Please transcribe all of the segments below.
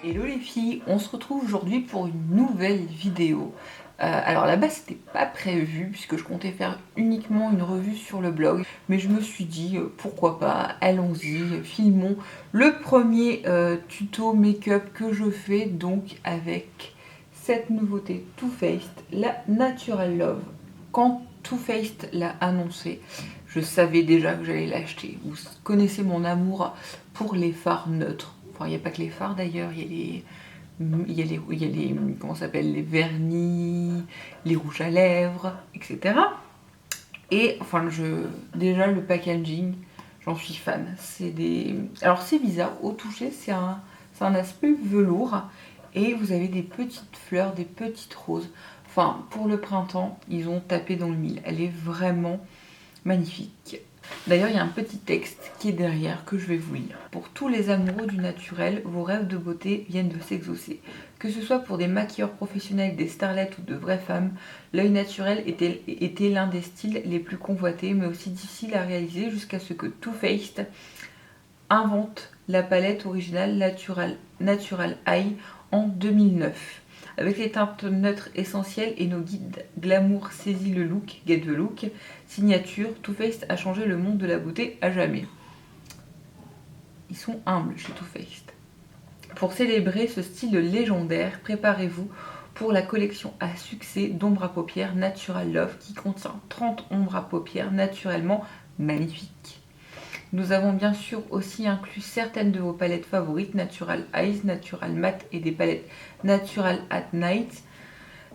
Hello les filles, on se retrouve aujourd'hui pour une nouvelle vidéo. Alors là-bas c'était pas prévu puisque je comptais faire uniquement une revue sur le blog, mais je me suis dit pourquoi pas, allons-y, filmons le premier tuto make-up que je fais donc avec cette nouveauté Too Faced, la Natural Love. Quand Too Faced l'a annoncé, je savais déjà que j'allais l'acheter. Vous connaissez mon amour pour les fards neutres. Enfin, il n'y a pas que les fards d'ailleurs, comment ça s'appelle, les vernis, les rouges à lèvres, etc. Et enfin, déjà le packaging, j'en suis fan. Alors c'est bizarre, au toucher, c'est un aspect velours et vous avez des petites fleurs, des petites roses. Enfin, pour le printemps, ils ont tapé dans le mille. Elle est vraiment magnifique. D'ailleurs, il y a un petit texte qui est derrière que je vais vous lire. Pour tous les amoureux du naturel, vos rêves de beauté viennent de s'exaucer. Que ce soit pour des maquilleurs professionnels, des starlettes ou de vraies femmes, l'œil naturel était l'un des styles les plus convoités, mais aussi difficile à réaliser jusqu'à ce que Too Faced invente la palette originale Natural Eye en 2009. Avec les teintes neutres essentielles et nos guides glamour saisit le look, get the look, signature, Too Faced a changé le monde de la beauté à jamais. Ils sont humbles chez Too Faced. Pour célébrer ce style légendaire, préparez-vous pour la collection à succès d'ombres à paupières Natural Love qui contient 30 ombres à paupières naturellement magnifiques. Nous avons bien sûr aussi inclus certaines de vos palettes favorites, Natural Eyes, Natural Matte et des palettes Natural at Night.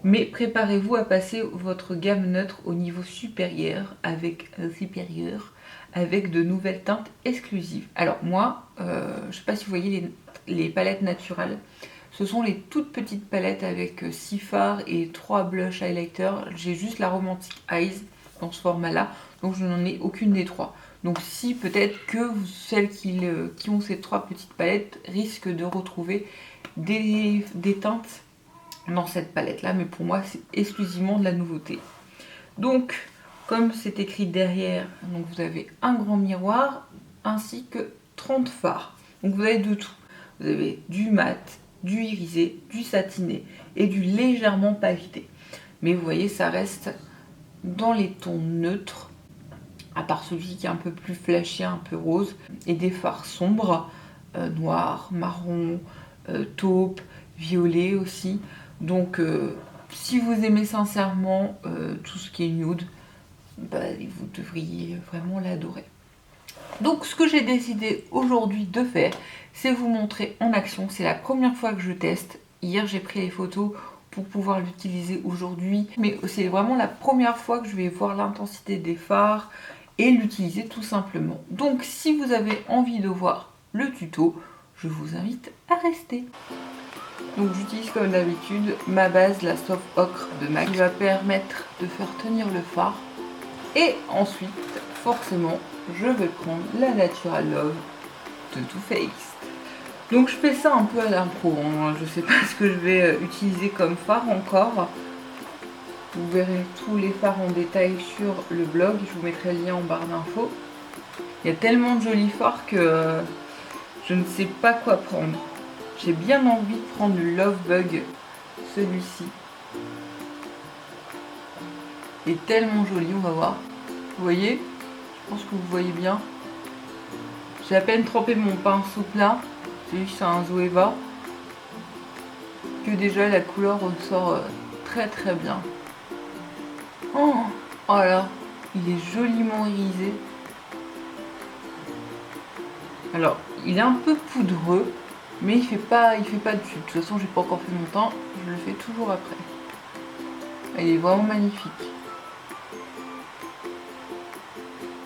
Mais préparez-vous à passer votre gamme neutre au niveau supérieur avec de nouvelles teintes exclusives. Alors moi, je ne sais pas si vous voyez les palettes naturelles. Ce sont les toutes petites palettes avec 6 fards et 3 blush highlighters. J'ai juste la Romantic Eyes dans ce format-là, donc je n'en ai aucune des trois. Donc si peut-être que celles qui ont ces 3 petites palettes risquent de retrouver des teintes dans cette palette-là, mais pour moi c'est exclusivement de la nouveauté. Donc, comme c'est écrit derrière, donc vous avez un grand miroir ainsi que 30 fards. Donc vous avez de tout. Vous avez du mat, du irisé, du satiné et du légèrement pailleté. Mais vous voyez, ça reste dans les tons neutres, à part celui qui est un peu plus flashy, un peu rose, et des fards sombres, noir, marron, taupe, violet aussi. Donc si vous aimez sincèrement tout ce qui est nude, vous devriez vraiment l'adorer. Donc ce que j'ai décidé aujourd'hui de faire, c'est vous montrer en action. C'est la première fois que je teste. Hier j'ai pris les photos pour pouvoir l'utiliser aujourd'hui, mais c'est vraiment la première fois que je vais voir l'intensité des fards et l'utiliser tout simplement. Donc si vous avez envie de voir le tuto, je vous invite à rester. Donc j'utilise comme d'habitude ma base, la Soft Ocre de MAC, qui va permettre de faire tenir le fard. Et ensuite, forcément, je vais prendre la Natural Love de Too Faced. Donc je fais ça un peu à l'impro, hein. Je sais pas ce que je vais utiliser comme fard encore. Vous verrez tous les fards en détail sur le blog, je vous mettrai le lien en barre d'infos. Il y a tellement de jolis fards que je ne sais pas quoi prendre. J'ai bien envie de prendre le Love Bug, celui-ci. Il est tellement joli, on va voir. Vous voyez? Je pense que vous voyez bien. J'ai à peine trempé mon pinceau plat. C'est un Zoeva. Que déjà la couleur ressort très très bien. Oh, voilà. Il est joliment irisé. Alors, il est un peu poudreux. Mais il fait pas de chute. De toute façon, j'ai pas encore fait mon teint. Je le fais toujours après. Il est vraiment magnifique.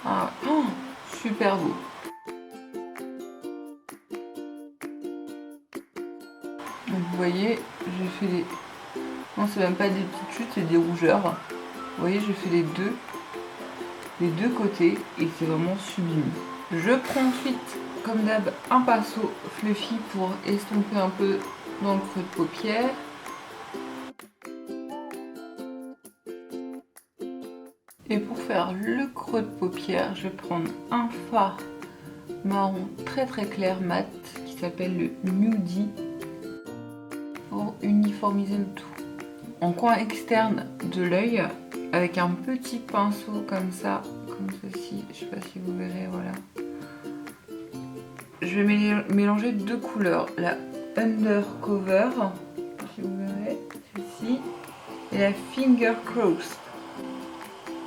Ah, oh, super beau. Donc vous voyez, j'ai fait des... Non, c'est même pas des petites chutes, c'est des rougeurs. Vous voyez, j'ai fait les deux côtés et c'est vraiment sublime. Je prends ensuite, comme d'hab, un pinceau fluffy pour estomper un peu dans le creux de paupière. Et pour faire le creux de paupière, je vais prendre un fard marron très très clair mat qui s'appelle le Nudie. uniformiser le tout. En coin externe de l'œil, avec un petit pinceau comme ça, comme ceci, je sais pas si vous verrez, voilà. Je vais mélanger deux couleurs, la Undercover, si vous verrez, celle-ci, et la Finger Cross.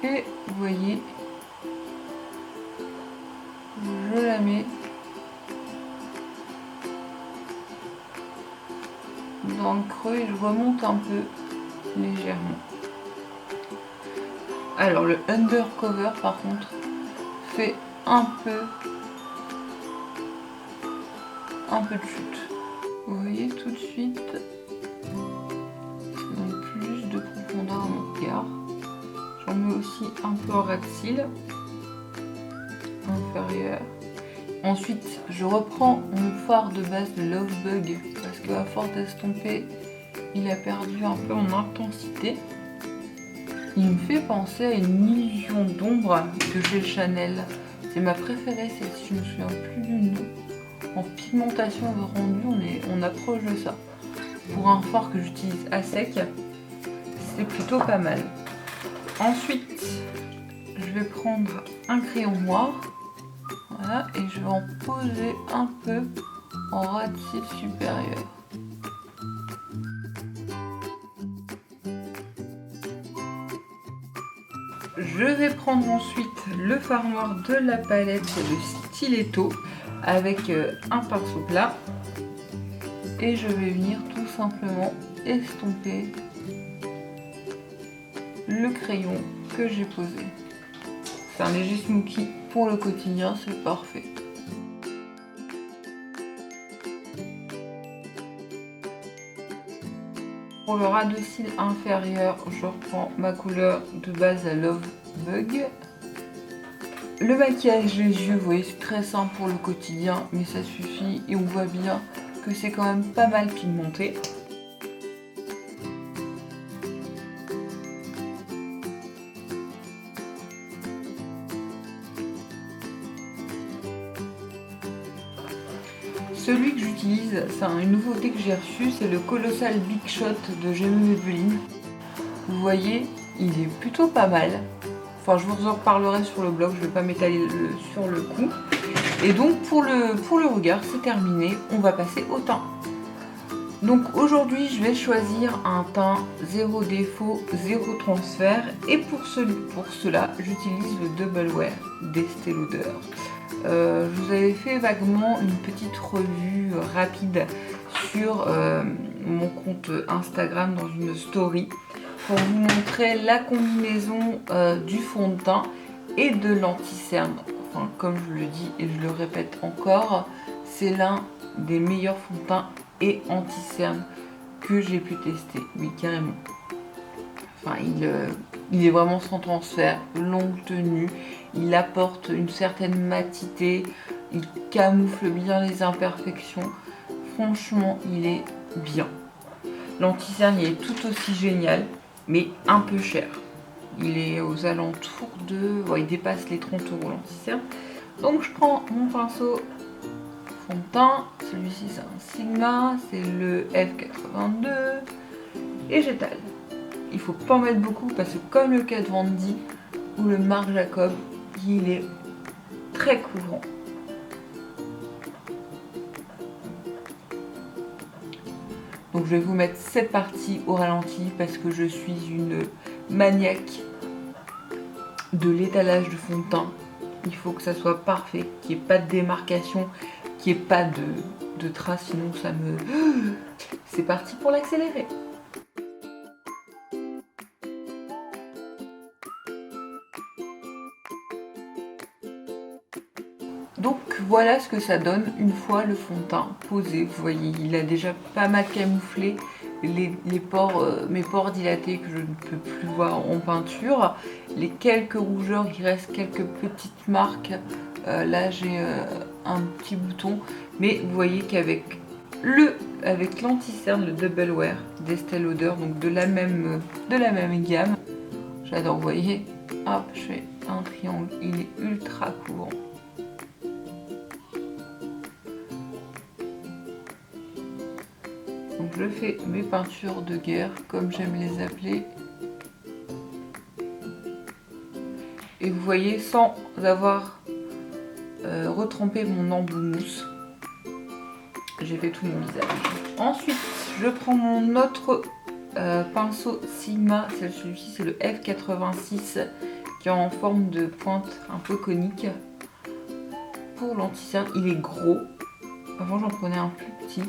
Et vous voyez, je la mets dans le creux et je remonte un peu légèrement. Alors le Undercover par contre fait un peu de chute. Vous voyez tout de suite, ça donne plus de profondeur à mon regard. J'en mets aussi un peu en ras de cils inférieur. Ensuite, je reprends mon fard de base de Love Bug parce qu'à force d'estomper, il a perdu un peu en intensité. Il me fait penser à une illusion d'ombre de chez Chanel. C'est ma préférée, celle-ci, je me souviens plus du nom. En pigmentation de rendu, on approche de ça. Pour un fard que j'utilise à sec, c'est plutôt pas mal. Ensuite, je vais prendre un crayon noir. Voilà, et je vais en poser un peu en ras de cils supérieur. Je vais prendre ensuite le fard noir de la palette de Stiletto avec un pinceau plat et je vais venir tout simplement estomper le crayon que j'ai posé. C'est un léger smoky pour le quotidien, c'est parfait. Pour le ras de cils inférieur, je reprends ma couleur de base à Love Bug. Le maquillage des yeux, vous voyez, c'est très simple pour le quotidien, mais ça suffit et on voit bien que c'est quand même pas mal pigmenté. Celui que j'utilise, c'est une nouveauté que j'ai reçue, c'est le Colossal Big Shot de Jamie Maybelline. Vous voyez, il est plutôt pas mal. Enfin, je vous en reparlerai sur le blog, je ne vais pas m'étaler sur le coup. Et donc, pour le regard, c'est terminé. On va passer au teint. Donc, aujourd'hui, je vais choisir un teint zéro défaut, zéro transfert. Et pour cela, j'utilise le Double Wear d'Estée Lauder. Je vous avais fait vaguement une petite revue rapide sur mon compte Instagram dans une story pour vous montrer la combinaison du fond de teint et de l'anti-cerne. Enfin, comme je le dis et je le répète encore, c'est l'un des meilleurs fonds de teint et anti-cerne que j'ai pu tester, oui carrément. Enfin, il est vraiment sans transfert, longue tenue, il apporte une certaine matité, il camoufle bien les imperfections. Franchement, il est bien. L'anti-cerne, il est tout aussi génial, mais un peu cher. Il est aux alentours de... Ouais, il dépasse les 30 € l'anti-cerne. Donc je prends mon pinceau fond de teint. Celui-ci, c'est un Sigma, c'est le F82. Et j'étale. Il faut pas en mettre beaucoup parce que comme le Kat Von D ou le Marc Jacob, il est très couvrant. Donc je vais vous mettre cette partie au ralenti parce que je suis une maniaque de l'étalage de fond de teint. Il faut que ça soit parfait, qu'il n'y ait pas de démarcation, qu'il n'y ait pas de traces, sinon ça me... C'est parti pour l'accélérer. Donc voilà ce que ça donne une fois le fond de teint posé. Vous voyez, il a déjà pas mal camouflé les pores, mes pores dilatés que je ne peux plus voir en peinture. Les quelques rougeurs, il reste quelques petites marques. Là j'ai un petit bouton, mais vous voyez qu'avec l'anti-cerne, le Double Wear d'Estée Lauder, donc de la même gamme, j'adore. Vous voyez, hop, je fais un triangle, il est ultra couvrant. Donc Donc je fais mes peintures de guerre, comme j'aime les appeler. Et vous voyez, sans avoir retrempé mon embout mousse, j'ai fait tout mon visage. Ensuite, je prends mon autre pinceau Sigma. Celui-ci, c'est le F86, qui est en forme de pointe un peu conique. Pour l'anti-cerne, il est gros. Avant, j'en prenais un plus petit.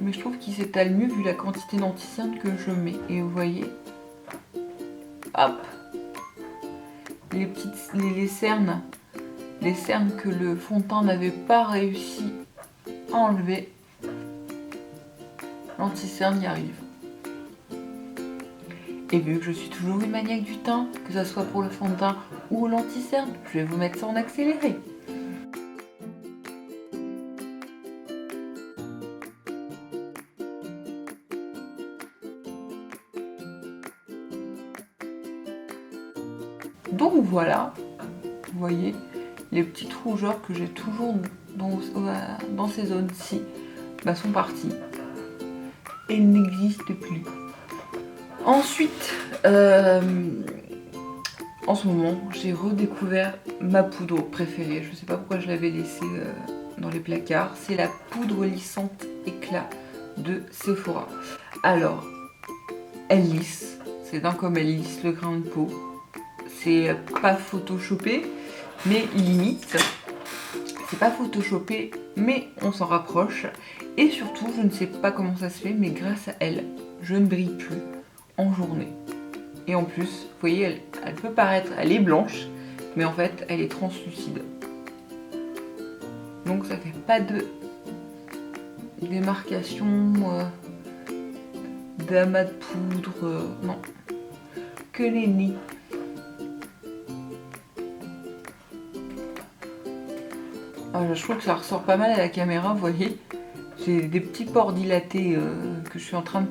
Mais je trouve qu'il s'étale mieux vu la quantité d'anti-cerne que je mets. Et vous voyez, hop, les cernes que le fond de teint n'avait pas réussi à enlever, l'anti-cerne y arrive. Et vu que je suis toujours une maniaque du teint, que ce soit pour le fond de teint ou l'anti-cerne, je vais vous mettre ça en accéléré. Donc voilà, vous voyez, les petites rougeurs que j'ai toujours dans ces zones-ci sont parties et n'existent plus. Ensuite, en ce moment, j'ai redécouvert ma poudre préférée. Je ne sais pas pourquoi je l'avais laissée dans les placards. C'est la poudre lissante éclat de Sephora. Alors, elle lisse, c'est dingue comme elle lisse le grain de peau. C'est pas photoshopé, mais limite. C'est pas photoshopé, mais on s'en rapproche. Et surtout, je ne sais pas comment ça se fait, mais grâce à elle, je ne brille plus en journée. Et en plus, vous voyez, elle peut paraître, elle est blanche, mais en fait, elle est translucide. Donc ça fait pas de démarcation d'amas de poudre, non. Que nenni. Ah, je trouve que ça ressort pas mal à la caméra, vous voyez. J'ai des petits pores dilatés que je suis en train de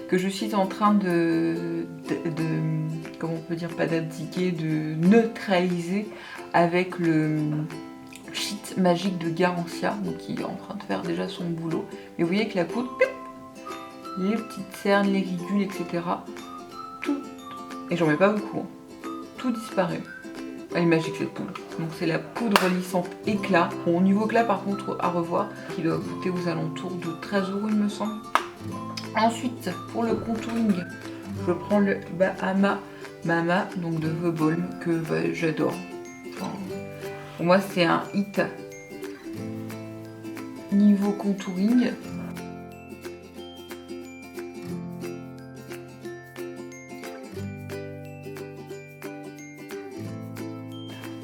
que je suis en train de comment on peut dire, pas d'abdiquer, de neutraliser avec le sheet magique de Garancia, donc qui est en train de faire déjà son boulot. Et vous voyez que la poudre, les petites cernes, les ridules, etc. Tout, et j'en mets pas beaucoup, hein, tout disparaît. Elle est magique cette poudre. Donc c'est la poudre lissante éclat. Bon, au niveau éclat par contre à revoir, qui doit coûter aux alentours de 13 € il me semble. Ensuite pour le contouring, je prends le Bahama Mama, donc de The Balm, que j'adore. Enfin, pour moi c'est un hit niveau contouring.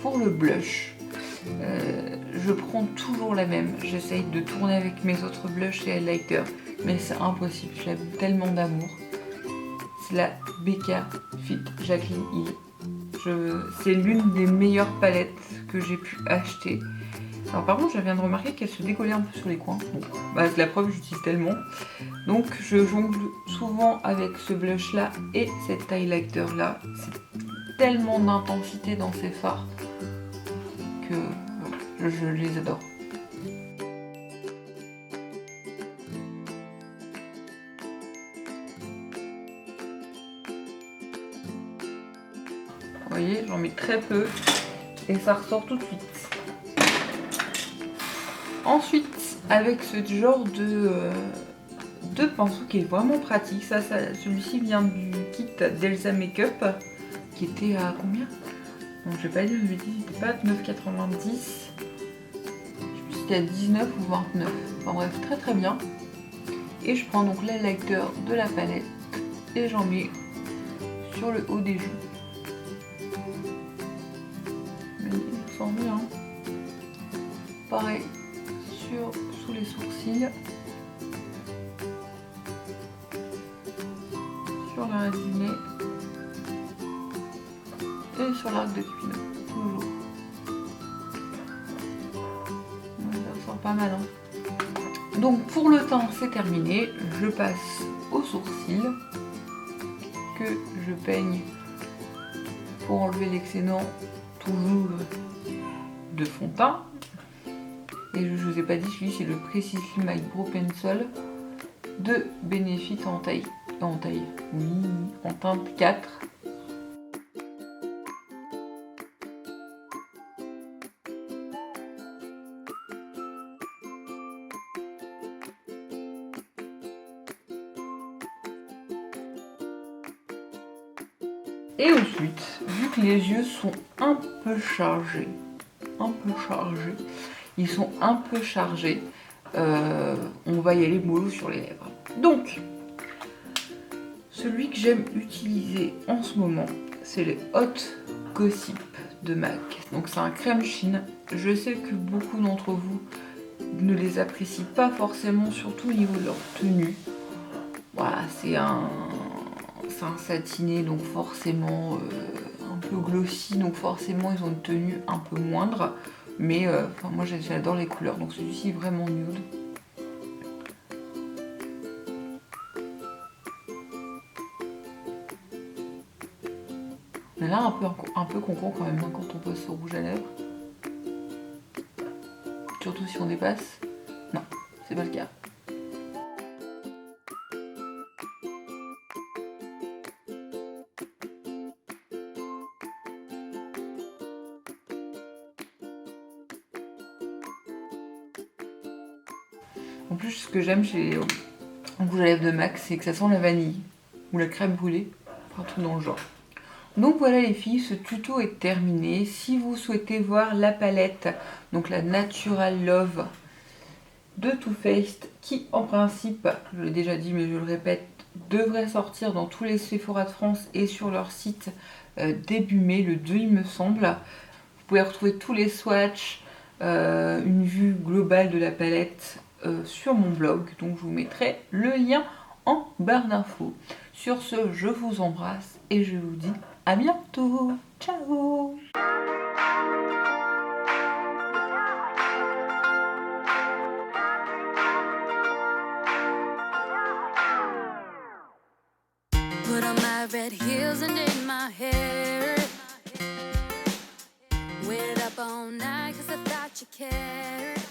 Pour le blush, je prends toujours la même. J'essaye de tourner avec mes autres blushs et highlighters, mais c'est impossible. Je l'aime tellement d'amour. C'est la Becca Fit Jacqueline Hill. C'est l'une des meilleures palettes que j'ai pu acheter. Alors par contre, je viens de remarquer qu'elle se décollait un peu sur les coins. Bon, c'est la preuve, j'utilise tellement. Donc je jongle souvent avec ce blush là et cet highlighter là. C'est tellement d'intensité dans ces fards que je les adore. Vous voyez, j'en mets très peu et ça ressort tout de suite. Ensuite, avec ce genre de pinceau qui est vraiment pratique, celui-ci vient du kit d'Elsa Makeup qui était à combien? Donc je vais pas dire une bêtise, il n'était pas à 9,90. Je sais plus si c'était à 19 ou 29. Enfin bref, très très bien. Et je prends donc l'highlighter de la palette et j'en mets sur le haut des joues. Il sent bien. Pareil sous les sourcils. Sur la résine du nez. Et sur l'arc de Cupidon, toujours. Ça ressort pas mal, hein. Donc pour le teint, c'est terminé. Je passe aux sourcils que je peigne pour enlever l'excédent toujours de fond de teint. Et je vous ai pas dit, celui c'est le Precisely Eyebrow Pencil de Benefit en taille, oui, en teinte 4. Et ensuite, vu que les yeux sont un peu chargés, ils sont un peu chargés, on va y aller mollo sur les lèvres. Donc, celui que j'aime utiliser en ce moment, c'est le Hot Gossip de MAC. Donc c'est un crème chine. Je sais que beaucoup d'entre vous ne les apprécient pas forcément, surtout au niveau de leur tenue. Voilà, c'est un satiné, donc forcément un peu glossy, donc forcément ils ont une tenue un peu moindre. Mais moi j'adore les couleurs, donc celui-ci est vraiment nude. On a là un peu concon quand même hein, quand on pose ce rouge à lèvres. Surtout si on dépasse. Non, c'est pas le cas. En plus, ce que j'aime chez les rouges à lèvres de MAC, c'est que ça sent la vanille ou la crème brûlée, un truc dans le genre. Donc voilà les filles, ce tuto est terminé. Si vous souhaitez voir la palette, donc la Natural Love de Too Faced, qui en principe, je l'ai déjà dit mais je le répète, devrait sortir dans tous les Sephora de France et sur leur site début mai, le 2 il me semble. Vous pouvez retrouver tous les swatchs, une vue globale de la palette sur mon blog, donc je vous mettrai le lien en barre d'infos. Sur ce, je vous embrasse et je vous dis à bientôt. Ciao. Put on my red heels and in my hair. Waited up all night 'cause I thought you cared.